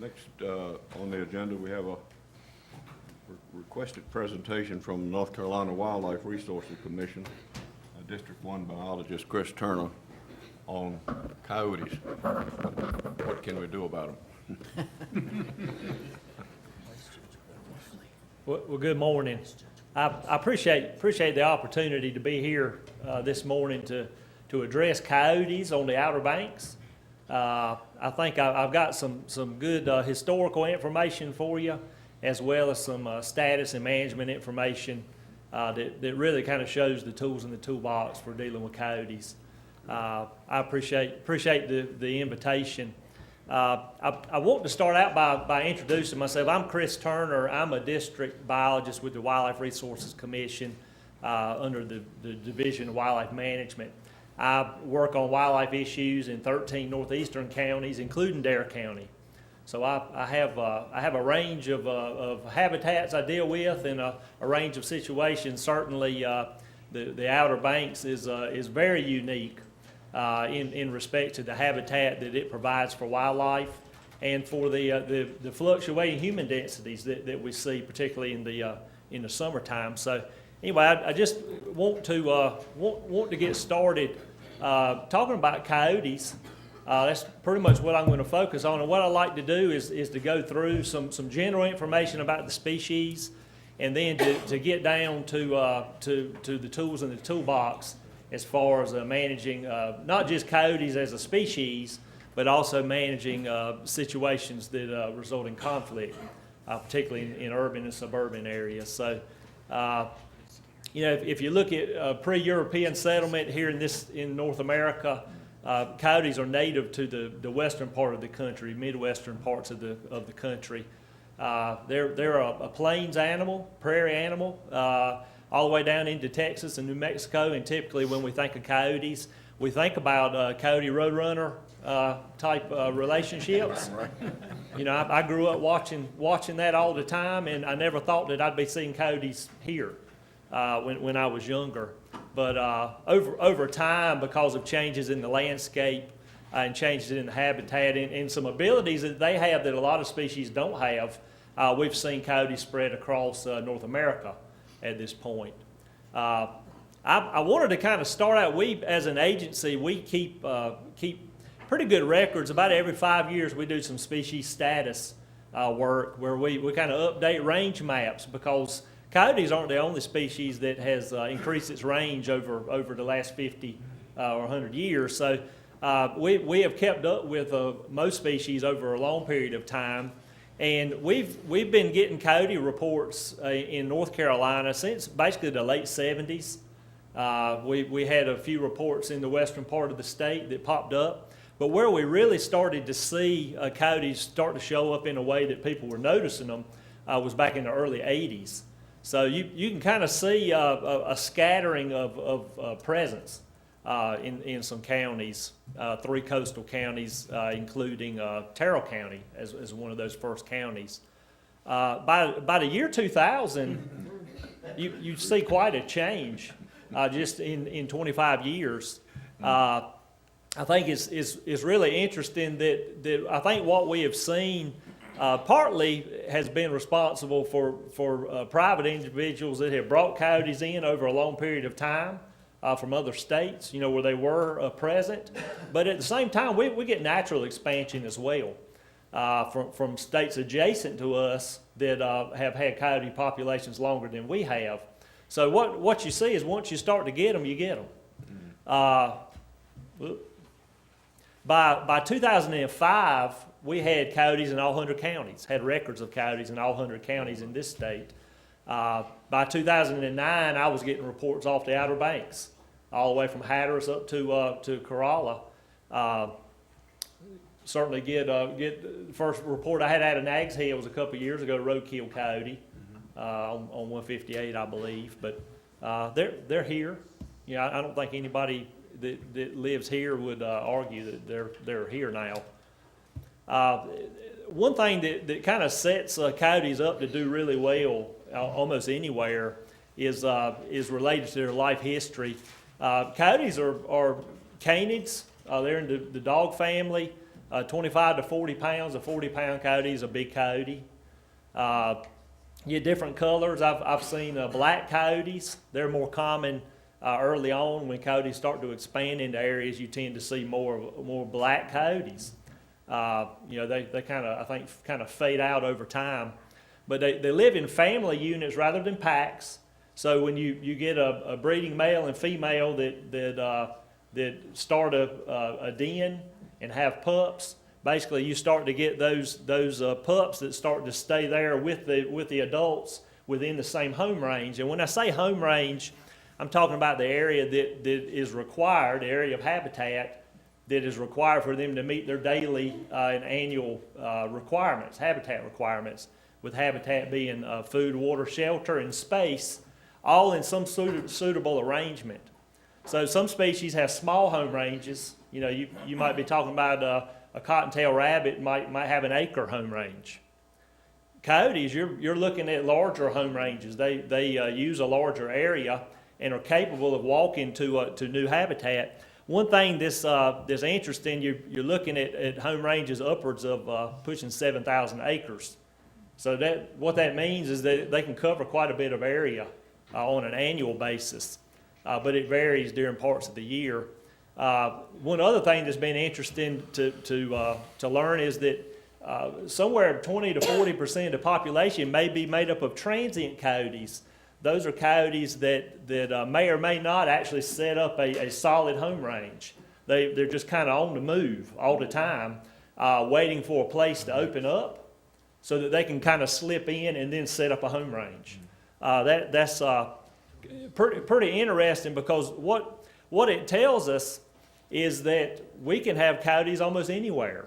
Next on the agenda, we have a requested presentation from North Carolina Wildlife Resources Commission, District 1 Biologist Chris Turner, on coyotes. What can we do about them? Well, good morning. I appreciate the opportunity to be here this morning to address coyotes on the Outer Banks. I think I've got some good historical information for you, as well as some status and management information that really kind of shows the tools in the toolbox for dealing with coyotes. I appreciate the invitation. I want to start out by introducing myself. I'm Chris Turner. I'm a district biologist with the Wildlife Resources Commission under the Division of Wildlife Management. I work on wildlife issues in 13 northeastern counties, including Dare County. So I have a range of habitats I deal with and a range of situations. Certainly, the Outer Banks is very unique in respect to the habitat that it provides for wildlife and for the fluctuating human densities that we see, particularly in the summertime. So anyway, I just want to get started talking about coyotes. That's pretty much what I'm going to focus on. And what I like to do is to go through some general information about the species, and then to get down to the tools in the toolbox as far as managing not just coyotes as a species, but also managing situations that result in conflict, particularly in urban and suburban areas. So, if you look at pre-European settlement here in North America, coyotes are native to the western part of the country, midwestern parts of the country. They're a plains animal, prairie animal, all the way down into Texas and New Mexico. And typically, when we think of coyotes, we think about coyote roadrunner type relationships. I grew up watching that all the time, and I never thought that I'd be seeing coyotes here when I was younger. But over time, because of changes in the landscape and changes in the habitat and some abilities that they have that a lot of species don't have, we've seen coyotes spread across North America at this point. I wanted to kind of start out, we as an agency, we keep pretty good records. About every 5 years we do some species status work where we kind of update range maps, because coyotes aren't the only species that has increased its range over the last 50 or 100 years. So we have kept up with most species over a long period of time. And we've been getting coyote reports in North Carolina since basically the late 70s. We had a few reports in the western part of the state that popped up. But where we really started to see coyotes start to show up in a way that people were noticing them was back in the early 80s. So you can kind of see a scattering of presence in some counties, 3 coastal counties, including Terrell County as one of those first counties. By the year 2000, you see quite a change just in 25 years. I think it's really interesting that I think what we have seen partly has been responsible for private individuals that have brought coyotes in over a long period of time from other states, where they were present. But at the same time, we get natural expansion as well from states adjacent to us that have had coyote populations longer than we have. So what you see is once you start to get them, you get them. By 2005, we had coyotes in all 100 counties, had records of coyotes in all 100 counties in this state. By 2009, I was getting reports off the Outer Banks, all the way from Hatteras up to Corolla. Certainly get the first report I had out of Nags was a couple of years ago, roadkill coyote on 158, I believe. But they're here. I don't think anybody that lives here would argue that they're here now. One thing that kind of sets coyotes up to do really well almost anywhere is related to their life history. Coyotes are canids. They're in the dog family. 25 to 40 pounds. A 40-pound coyote is a big coyote. You get different colors. I've seen black coyotes. They're more common early on. When coyotes start to expand into areas, you tend to see more black coyotes. They kind of fade out over time. But they live in family units rather than packs. So when you get a breeding male and female that start a den and have pups, basically you start to get those pups that start to stay there with the adults within the same home range. And when I say home range, I'm talking about the area that is required, the area of habitat that is required for them to meet their daily and annual requirements, habitat requirements, with habitat being food, water, shelter, and space, all in some suitable arrangement. So some species have small home ranges. You might be talking about a cottontail rabbit might have an acre home range. Coyotes, you're looking at larger home ranges. They use a larger area and are capable of walking to new habitat. One thing that's interesting, you're looking at home ranges upwards of pushing 7,000 acres. So what that means is that they can cover quite a bit of area on an annual basis, but it varies during parts of the year. One other thing that's been interesting to learn is that somewhere 20 to 40% of the population may be made up of transient coyotes. Those are coyotes that may or may not actually set up a solid home range. They're just kind of on the move all the time, waiting for a place to open up so that they can kind of slip in and then set up a home range. That's pretty interesting, because what it tells us is that we can have coyotes almost anywhere.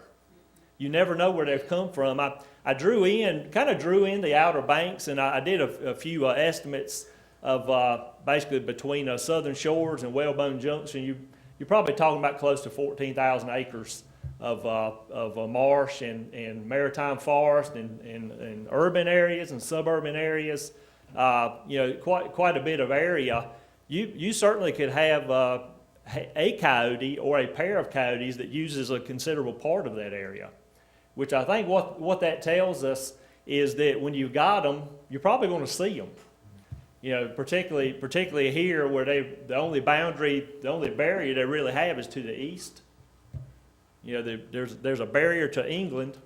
You never know where they've come from. I drew in the Outer Banks, and I did a few estimates of basically between Southern Shores and Whalebone Junction. You're probably talking about close to 14,000 acres of marsh and maritime forest and urban areas and suburban areas. Quite a bit of area. You certainly could have a coyote or a pair of coyotes that uses a considerable part of that area, which I think what that tells us is that when you've got them, you're probably going to see them. Particularly here, where the only barrier they really have is to the east. There's a barrier to England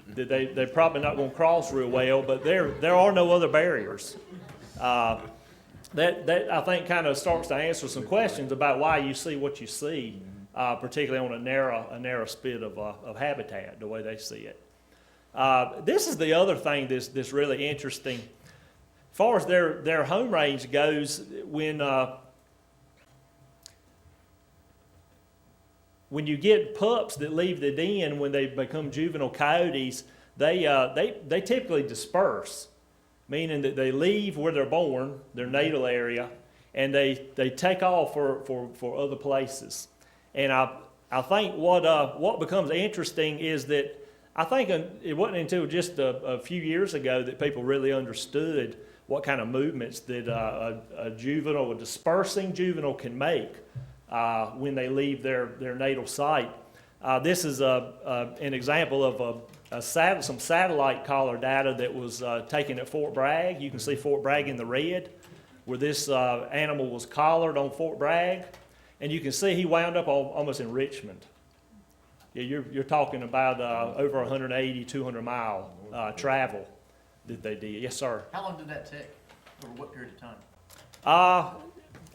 that they're probably not going to cross real well, but there are no other barriers. That I think kind of starts to answer some questions about why you see what you see, particularly on a narrow spit of habitat, the way they see it. This is the other thing that's really interesting. As far as their home range goes, when you get pups that leave the den when they become juvenile coyotes, they typically disperse, meaning that they leave where they're born, their natal area, and they take off for other places. And I think what becomes interesting is that I think it wasn't until just a few years ago that people really understood what kind of movements that a dispersing juvenile can make when they leave their natal site. This is an example of some satellite collar data that was taken at Fort Bragg. You can see Fort Bragg in the red, where this animal was collared on Fort Bragg. And you can see he wound up almost in Richmond. Yeah, you're talking about over 180, 200-mile travel that they did. Yes, sir. How long did that take? Over what period of time?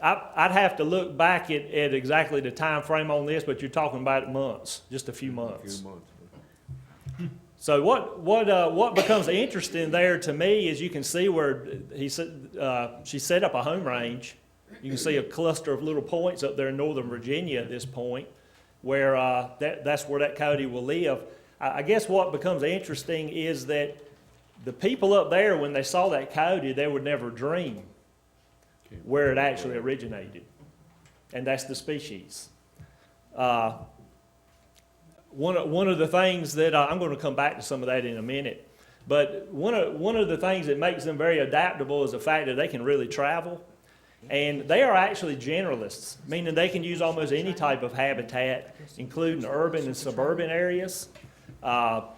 I'd have to look back at exactly the time frame on this, but you're talking about months, just a few months. So what becomes interesting there to me is you can see where she set up a home range. You can see a cluster of little points up there in northern Virginia at this point, where that's where that coyote will live. I guess what becomes interesting is that the people up there, when they saw that coyote, they would never dream where it actually originated, and that's the species. One of the things that I'm going to come back to some of that in a minute, but one of the things that makes them very adaptable is the fact that they can really travel. And they are actually generalists, meaning they can use almost any type of habitat, including urban and suburban areas.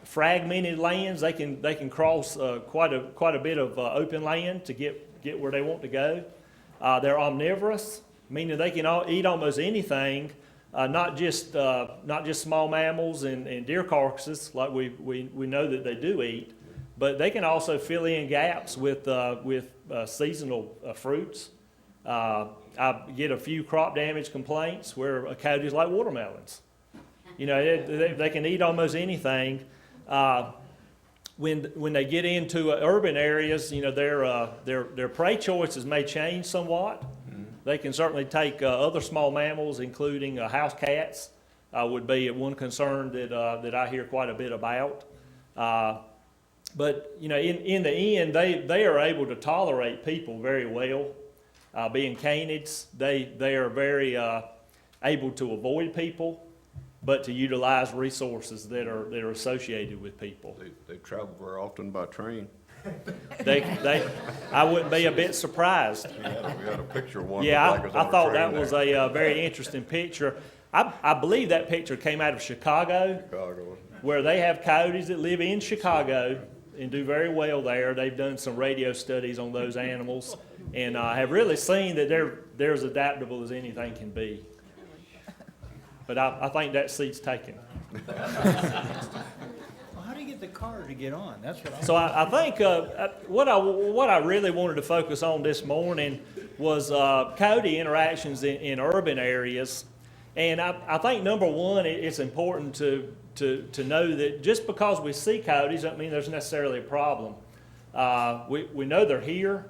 Fragmented lands, they can cross quite a bit of open land to get where they want to go. They're omnivorous, meaning they can eat almost anything, not just small mammals and deer carcasses like we know that they do eat, but they can also fill in gaps with seasonal fruits. I get a few crop damage complaints where coyotes like watermelons. You know, they can eat almost anything. When they get into urban areas, you know, their prey choices may change somewhat. They can certainly take other small mammals, including house cats, would be one concern that I hear quite a bit about. But you know, in the end, they are able to tolerate people very well. Being canids, they are very able to avoid people, but to utilize resources that are associated with people. They travel very often by train. I wouldn't be a bit surprised. We had a picture of one. Yeah, like I thought that was a very interesting picture. I believe that picture came out of Chicago, where they have coyotes that live in Chicago and do very well there. They've done some radio studies on those animals and have really seen that they're as adaptable as anything can be. But I think that seat's taken. How do you get the car to get on? That's what So I think what I really wanted to focus on this morning was coyote interactions in urban areas. And I think number one, it's important to know that just because we see coyotes doesn't mean there's necessarily a problem. We know they're here,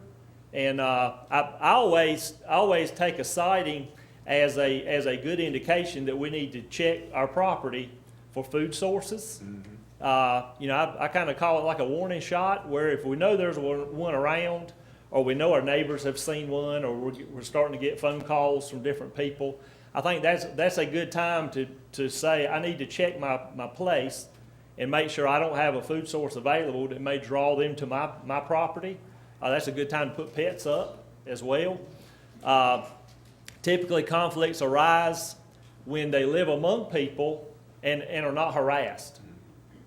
and I always take a sighting as a good indication that we need to check our property for food sources. You know, I kind of call it like a warning shot, where if we know there's one around, or we know our neighbors have seen one, or we're starting to get phone calls from different people, I think that's a good time to say, I need to check my place and make sure I don't have a food source available that may draw them to my property. That's a good time to put pets up as well. Typically conflicts arise when they live among people and are not harassed.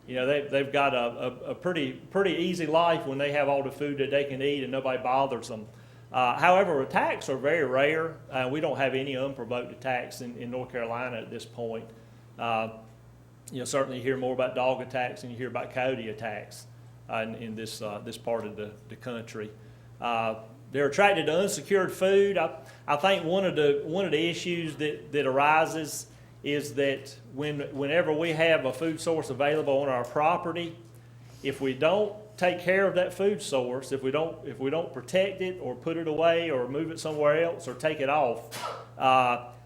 You know, they've got a pretty easy life when they have all the food that they can eat and nobody bothers them. However, attacks are very rare. We don't have any unprovoked attacks in North Carolina at this point. You know, certainly you hear more about dog attacks than you hear about coyote attacks in this part of the country. They're attracted to unsecured food. I think one of the issues that arises is that whenever we have a food source available on our property, if we don't take care of that food source, if we don't protect it or put it away or move it somewhere else or take it off,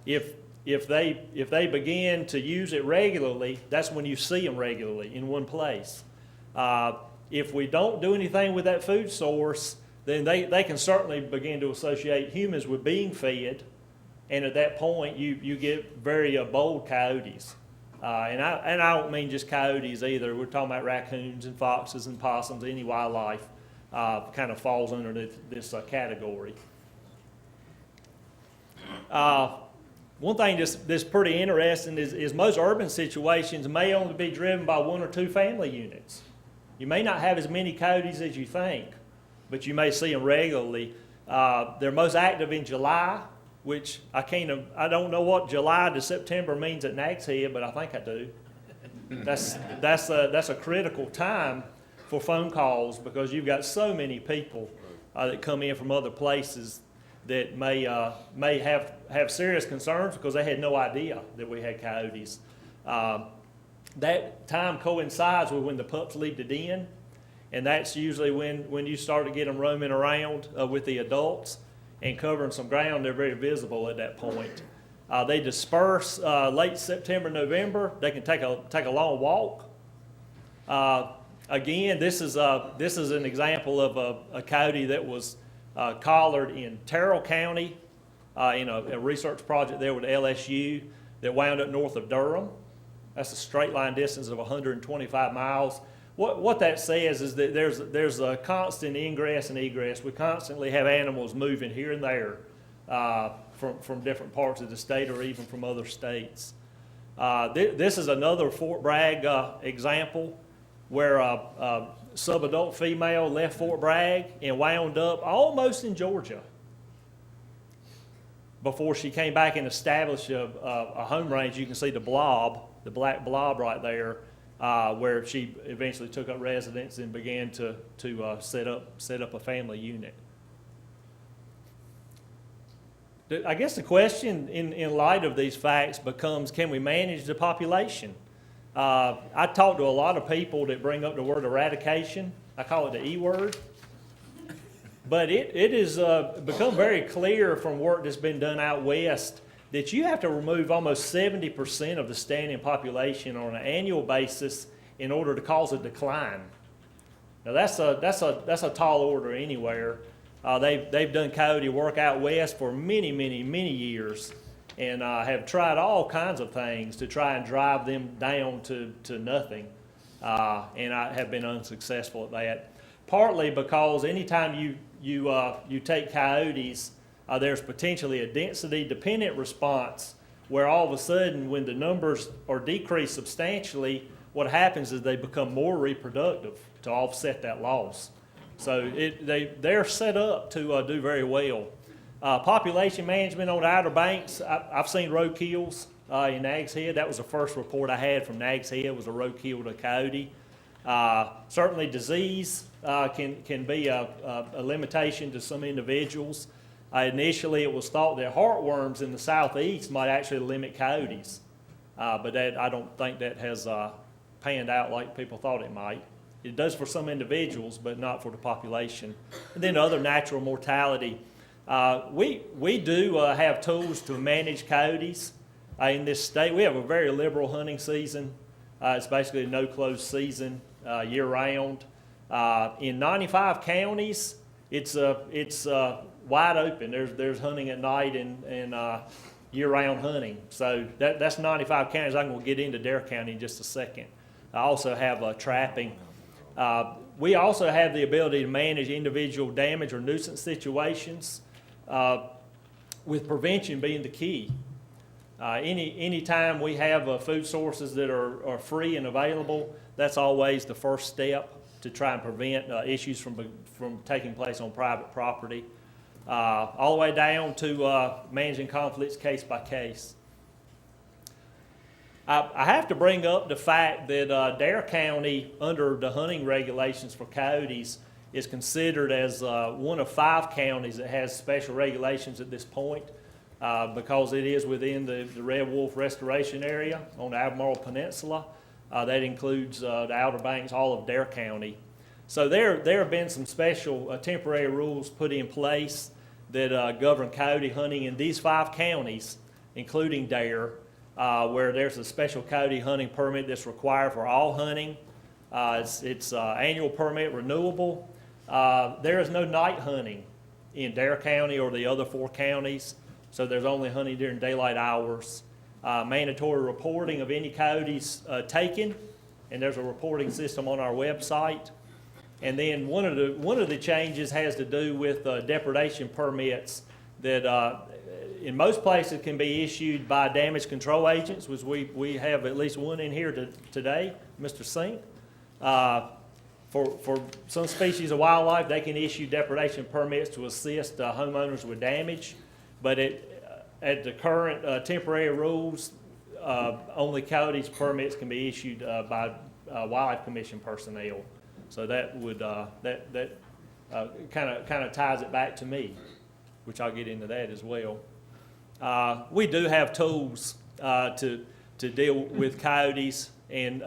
if they begin to use it regularly, that's when you see them regularly in one place. If we don't do anything with that food source, then they can certainly begin to associate humans with being fed, and at that point you get very bold coyotes. And I don't mean just coyotes either. We're talking about raccoons and foxes and possums. Any wildlife kind of falls under this category. One thing that's pretty interesting is most urban situations may only be driven by one or two family units. You may not have as many coyotes as you think, but you may see them regularly. They're most active in July, which I don't know what July to September means at Nags Head, but I think I do. That's a critical time for phone calls, because you've got so many people that come in from other places that may have serious concerns because they had no idea that we had coyotes. That time coincides with when the pups leave the den, and that's usually when you start to get them roaming around with the adults and covering some ground. They're very visible at that point. They disperse late September, November. They can take a long walk. Again, this is an example of a coyote that was collared in Terrell County in a research project there with LSU that wound up north of Durham. That's a straight line distance of 125 miles. What that says is that there's a constant ingress and egress. We constantly have animals moving here and there from different parts of the state or even from other states. This is another Fort Bragg example where a subadult female left Fort Bragg and wound up almost in Georgia before she came back and established a home range. You can see the blob, the black blob right there, where she eventually took up residence and began to set up a family unit. I guess the question in light of these facts becomes, can we manage the population? I talk to a lot of people that bring up the word eradication. I call it the E word. But it has become very clear from work that's been done out west that you have to remove almost 70% of the standing population on an annual basis in order to cause a decline. Now that's a tall order anywhere. They've done coyote work out west for many years, and have tried all kinds of things to try and drive them down to nothing, and I have been unsuccessful at that. Partly because anytime you take coyotes, there's potentially a density-dependent response where all of a sudden, when the numbers are decreased substantially, what happens is they become more reproductive to offset that loss. So they're set up to do very well. Population management on the Outer Banks, I've seen roadkills in Nags Head. That was the first report I had from Nags Head, was a roadkill to a coyote. Certainly disease can be a limitation to some individuals. Initially, it was thought that heartworms in the southeast might actually limit coyotes, but I don't think that has panned out like people thought it might. It does for some individuals, but not for the population. And then other natural mortality. We do have tools to manage coyotes in this state. We have a very liberal hunting season. It's basically a no-close season year-round. In 95 counties, it's wide open. There's hunting at night and year-round hunting. So that's 95 counties. I'm going to get into Dare County in just a second. I also have trapping. We also have the ability to manage individual damage or nuisance situations, with prevention being the key. Any time we have food sources that are free and available, that's always the first step to try and prevent issues from taking place on private property, all the way down to managing conflicts case by case. I have to bring up the fact that Dare County, under the hunting regulations for coyotes, is considered as one of 5 counties that has special regulations at this point, because it is within the Red Wolf Restoration Area on the Albemarle Peninsula. That includes the Outer Banks, all of Dare County. So there have been some special temporary rules put in place that govern coyote hunting in these 5 counties, including Dare, where there's a special coyote hunting permit that's required for all hunting. It's annual permit renewable. There is no night hunting in Dare County or the other 4 counties, so there's only hunting during daylight hours. Mandatory reporting of any coyotes taken, and there's a reporting system on our website. And then one of the changes has to do with depredation permits that in most places can be issued by damage control agents, which we have at least one in here today, Mr. Sink. For some species of wildlife, they can issue depredation permits to assist homeowners with damage, but at the current temporary rules, only coyotes permits can be issued by Wildlife Commission personnel. So that would kind of ties it back to me, which I'll get into that as well. We do have tools to deal with coyotes, and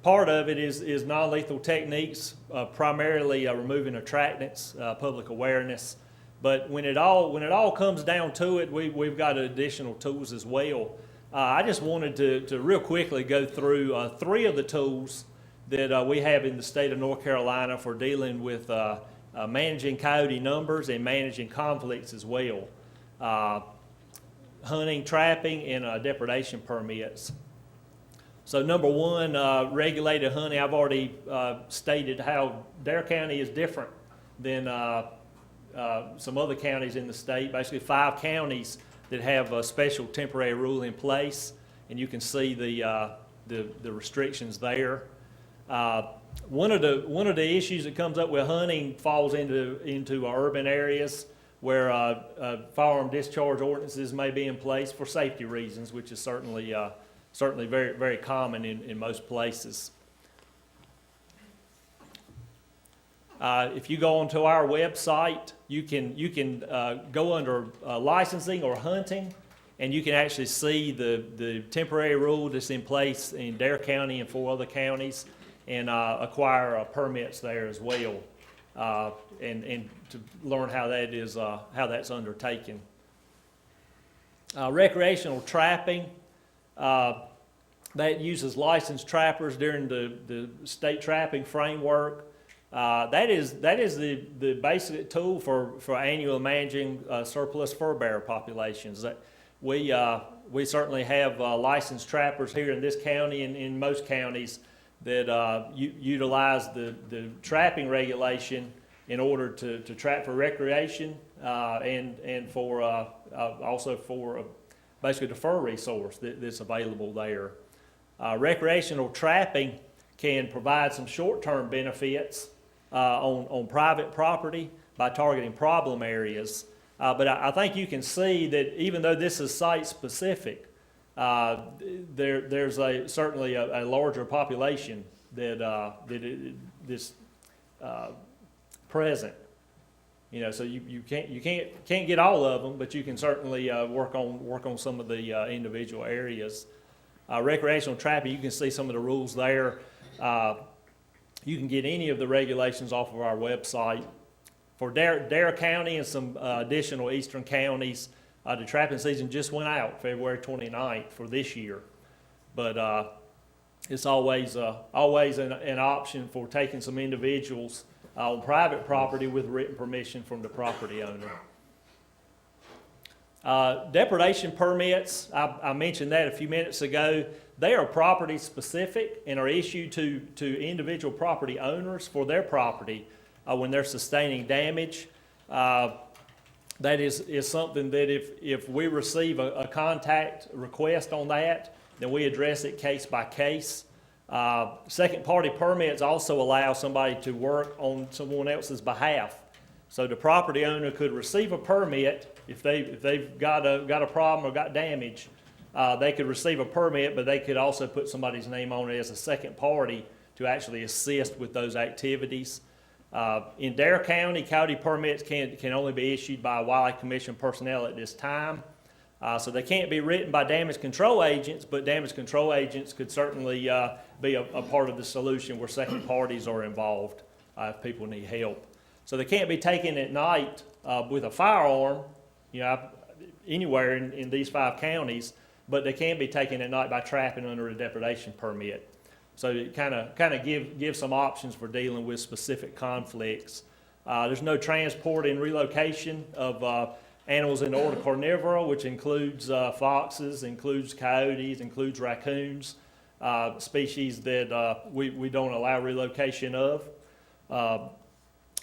part of it is non-lethal techniques, primarily removing attractants, public awareness. But when it all comes down to it, we've got additional tools as well. I just wanted to real quickly go through 3 of the tools that we have in the state of North Carolina for dealing with managing coyote numbers and managing conflicts as well. Hunting, trapping, and depredation permits. So number 1, regulated hunting. I've already stated how Dare County is different than some other counties in the state, basically 5 counties that have a special temporary rule in place, and you can see the restrictions there. One of the issues that comes up with hunting falls into urban areas where firearm discharge ordinances may be in place for safety reasons, which is certainly very, very common in most places. If you go onto our website, you can go under licensing or hunting, and you can actually see the temporary rule that's in place in Dare County and 4 other counties, and acquire permits there as well, and to learn how that's undertaken. Recreational trapping, that uses licensed trappers during the state trapping framework. That is the basic tool for annually managing surplus fur bearer populations. That we certainly have licensed trappers here in this county and in most counties that utilize the trapping regulation in order to trap for recreation and for also for basically the fur resource that's available there. Recreational trapping can provide some short-term benefits on private property by targeting problem areas. But I think you can see that even though this is site-specific, there's certainly a larger population that's present. You know, so you can't get all of them, but you can certainly work on some of the individual areas. Recreational trapping, you can see some of the rules there. You can get any of the regulations off of our website. For Dare County and some additional eastern counties, the trapping season just went out February 29th for this year. But it's always an option for taking some individuals on private property with written permission from the property owner. Depredation permits, I mentioned that a few minutes ago. They are property specific and are issued to individual property owners for their property when they're sustaining damage. That is something that if we receive a contact request on that, then we address it case by case. Second party permits also allow somebody to work on someone else's behalf. So the property owner could receive a permit if they've got a problem or got damage. They could receive a permit, but they could also put somebody's name on it as a second party to actually assist with those activities. In Dare County, coyote permits can only be issued by Wildlife Commission personnel at this time. So they can't be written by damage control agents, but damage control agents could certainly be a part of the solution where second parties are involved if people need help. So they can't be taken at night with a firearm, you know, anywhere in these 5 counties, but they can be taken at night by trapping under a depredation permit. So it kind of give some options for dealing with specific conflicts. There's no transport and relocation of animals in the order carnivora, which includes foxes, includes coyotes, includes raccoons, species that we don't allow relocation of,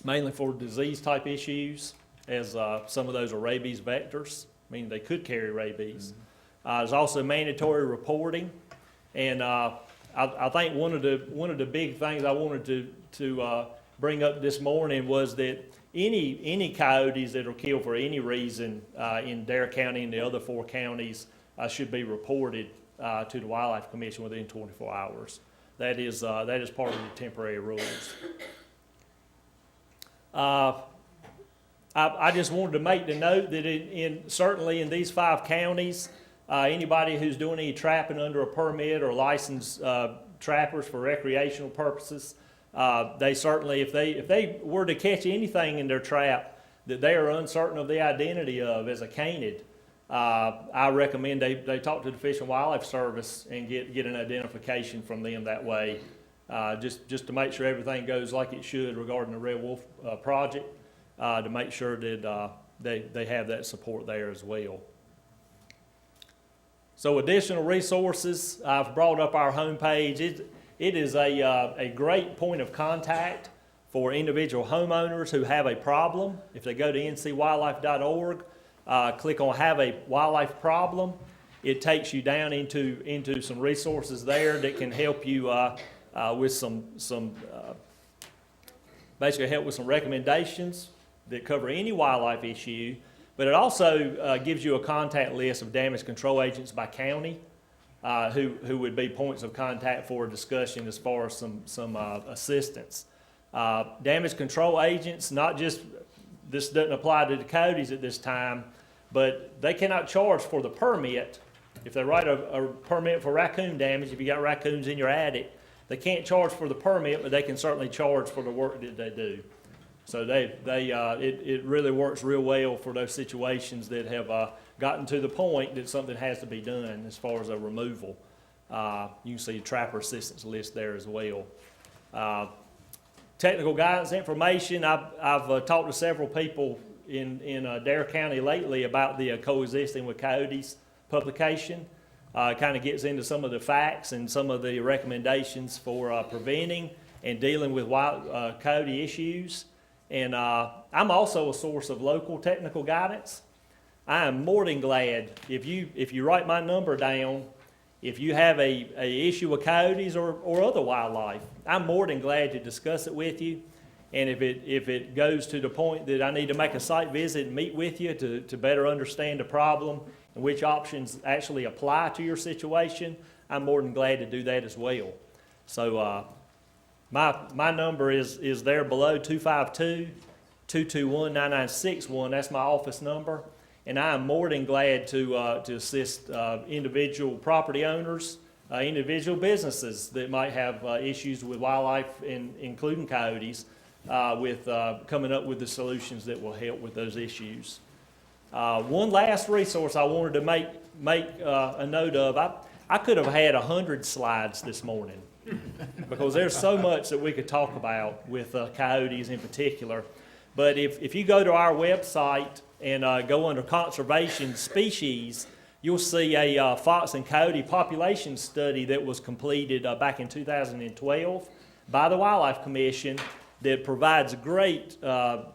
mainly for disease type issues, as some of those are rabies vectors, meaning they could carry rabies. There's also mandatory reporting, and I think one of the big things I wanted to bring up this morning was that any coyotes that are killed for any reason in Dare County and the other 4 counties should be reported to the Wildlife Commission within 24 hours. That is part of the temporary rules. I just wanted to make the note that certainly in these 5 counties, anybody who's doing any trapping under a permit or licensed trappers for recreational purposes, they certainly, if they were to catch anything in their trap that they are uncertain of the identity of as a canid, I recommend they talk to the Fish and Wildlife Service and get an identification from them that way, just to make sure everything goes like it should regarding the Red Wolf project, to make sure that they have that support there as well. So additional resources, I've brought up our homepage. It is a great point of contact for individual homeowners who have a problem. If they go to ncwildlife.org, click on Have a Wildlife Problem, it takes you down into some resources there that can help you with basically help with some recommendations that cover any wildlife issue, but it also gives you a contact list of damage control agents by county who would be points of contact for a discussion as far as some assistance. Damage control agents, not just, this doesn't apply to the Coyotes at this time, but they cannot charge for the permit. If they write a permit for raccoon damage, if you got raccoons in your attic, they can't charge for the permit, but they can certainly charge for the work that they do. So it really works real well for those situations that have gotten to the point that something has to be done as far as a removal. You can see the trapper assistance list there as well. Technical guidance information, I've talked to several people in Dare County lately about the Coexisting with Coyotes publication. Kind of gets into some of the facts and some of the recommendations for preventing and dealing with wild coyote issues. And I'm also a source of local technical guidance. I am more than glad if you write my number down, if you have a issue with coyotes or other wildlife, I'm more than glad to discuss it with you. And if it goes to the point that I need to make a site visit and meet with you to better understand the problem and which options actually apply to your situation, I'm more than glad to do that as well. So my number is there below, 252-221-9961. That's my office number. And I am more than glad to assist individual property owners, individual businesses that might have issues with wildlife, including coyotes, with coming up with the solutions that will help with those issues. One last resource I wanted to make a note of. I could have had 100 slides this morning because there's so much that we could talk about with coyotes in particular. But if you go to our website and go under conservation species, you'll see a fox and coyote population study that was completed back in 2012 by the Wildlife Commission that provides great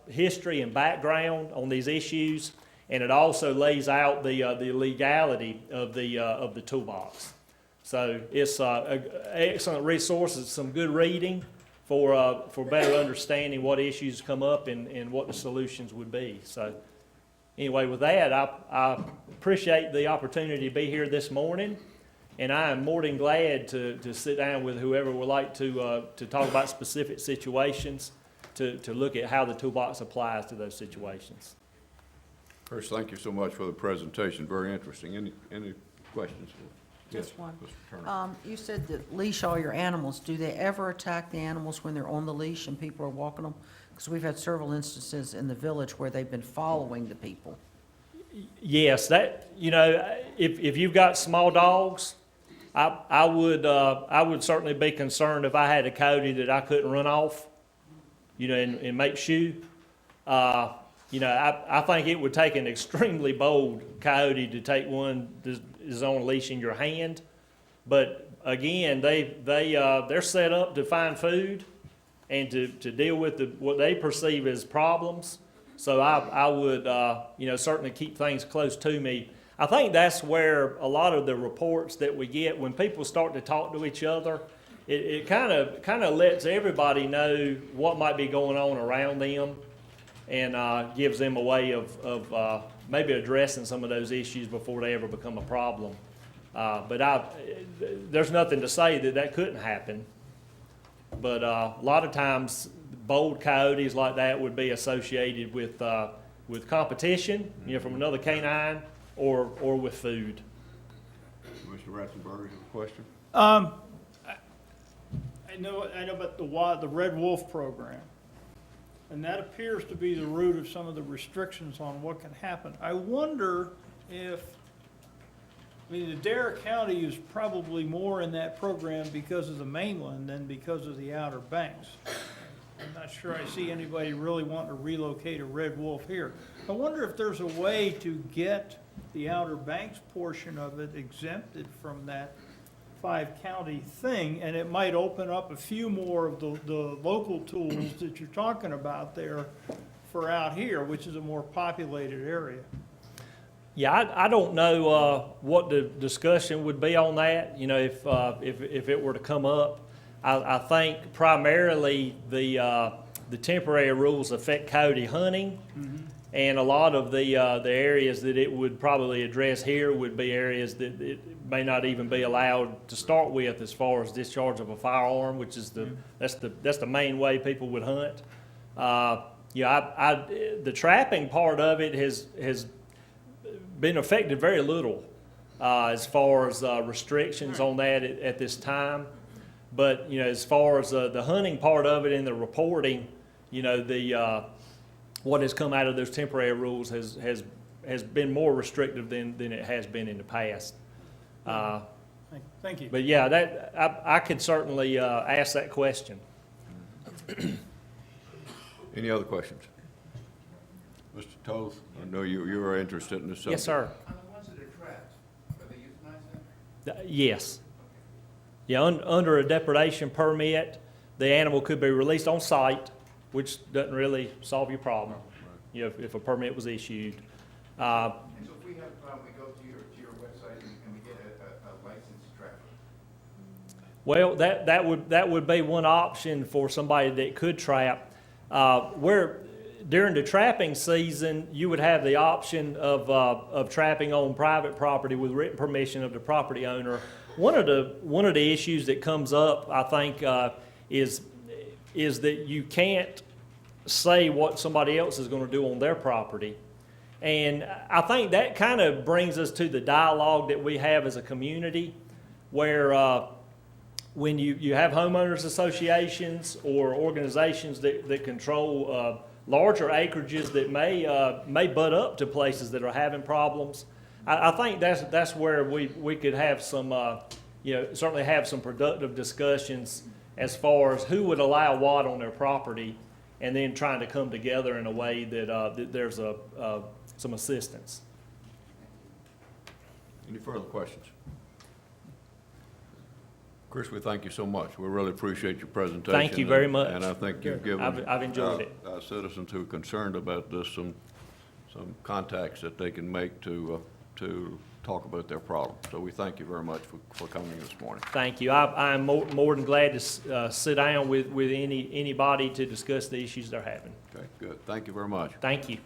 history and background on these issues, and it also lays out the legality of the toolbox. So it's an excellent resource. It's some good reading for better understanding what issues come up and what the solutions would be. So anyway, with that, I appreciate the opportunity to be here this morning, and I am more than glad to sit down with whoever would like to talk about specific situations, to look at how the toolbox applies to those situations. Chris, thank you so much for the presentation. Very interesting. Any questions? Just Yes, one. Mr. Turner. You said that leash all your animals. Do they ever attack the animals when they're on the leash and people are walking them? Because we've had several instances in the village where they've been following the people. Yes, that, if you've got small dogs, I would certainly be concerned if I had a coyote that I couldn't run off, and make shoe. I think it would take an extremely bold coyote to take one that is on a leash in your hand. But again, they're set up to find food and to deal with what they perceive as problems. So I would, certainly keep things close to me. I think that's where a lot of the reports that we get, when people start to talk to each other, it kind of lets everybody know what might be going on around them, and gives them a way of maybe addressing some of those issues before they ever become a problem. But there's nothing to say that couldn't happen. But a lot of times, bold coyotes like that would be associated with competition, from another canine, or with food. Mr. Ratzenberger, you have a question? I know about the Red Wolf program, and that appears to be the root of some of the restrictions on what can happen. I wonder if, the Dare County is probably more in that program because of the mainland than because of the Outer Banks. I'm not sure I see anybody really wanting to relocate a red wolf here. I wonder if there's a way to get the Outer Banks portion of it exempted from that five-county thing, and it might open up a few more of the local tools that you're talking about there for out here, which is a more populated area. Yeah, I don't know what the discussion would be on that, you know, if it were to come up. I think primarily the temporary rules affect coyote hunting. And a lot of the areas that it would probably address here would be areas that it may not even be allowed to start with, as far as discharge of a firearm, which is that's the main way people would hunt. The trapping part of it has been affected very little as far as restrictions on that at this time. But, you know, as far as the hunting part of it and the reporting, you know, what has come out of those temporary rules has been more restrictive than it has been in the past. Thank you. But yeah, that I could certainly ask that question. Any other questions? Mr. Toth, I know you were interested in this subject. Yes, sir. On the ones that are trapped, are they euthanized then? Yes. Yeah, under a depredation permit, the animal could be released on site, which doesn't really solve your problem, you know, if a permit was issued. And so if we have a problem, we go to your website and we get a licensed trapper. Well, that would be one option for somebody that could trap. Where during the trapping season, you would have the option of trapping on private property with written permission of the property owner. One of the issues that comes up, I think, is that you can't say what somebody else is going to do on their property. And I think that kind of brings us to the dialogue that we have as a community, where when you have homeowners associations or organizations that control larger acreages that may butt up to places that are having problems, I think that's where we could have some, certainly have some productive discussions as far as who would allow what on their property, and then trying to come together in a way that there's some assistance. Any further questions? Chris, we thank you so much. We really appreciate your presentation. Thank you very much. And I think you've given I've enjoyed it. Our citizens who are concerned about this some contacts that they can make to talk about their problem. So we thank you very much for coming this morning. Thank you. I'm more than glad to sit down with anybody to discuss the issues they're having. Okay, good. Thank you very much. Thank you.